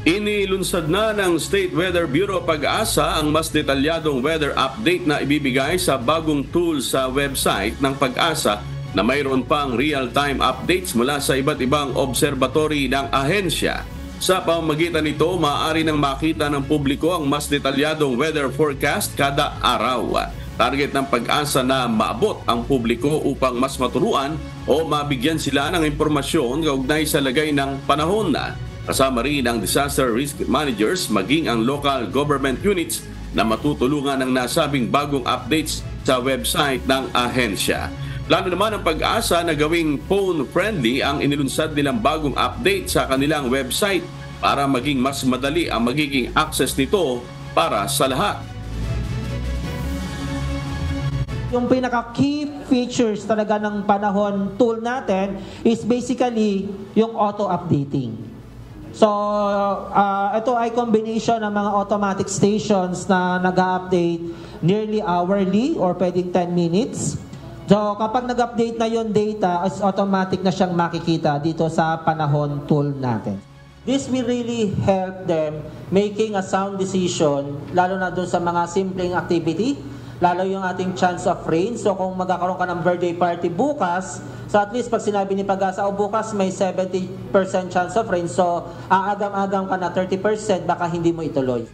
Inilunsad na ng State Weather Bureau Pag-asa ang mas detalyadong weather update na ibibigay sa bagong tool sa website ng Pag-asa na mayroon pang real-time updates mula sa iba't ibang observatory ng ahensya. Sa pamamagitan nito, maaari nang makita ng publiko ang mas detalyadong weather forecast kada araw. Target ng Pag-asa na maabot ang publiko upang mas maturuan o mabigyan sila ng impormasyon kaugnay sa lagay ng panahon na. Kasama rin ang disaster risk managers maging ang local government units na matutulungan ng nasabing bagong updates sa website ng ahensya. Plano naman ang Pag-asa na gawing phone-friendly ang inilunsad nilang bagong update sa kanilang website para maging mas madali ang magiging access nito para sa lahat. Yung pinaka-key features talaga ng panahon tool natin is basically yung auto-updating. So, ito ay combination ng mga automatic stations na nag-update nearly hourly or pwedeng 10 minutes. So, kapag nag-update na yung data, is automatic na siyang makikita dito sa panahon tool natin. This will really help them making a sound decision, lalo na doon sa mga simpleng activity, lalo yung ating chance of rain. So kung magkakaroon ka ng birthday party bukas, so at least pag sinabi ni Pag-asa, bukas may 70% chance of rain, so aagam-agam ka na 30%, baka hindi mo ituloy.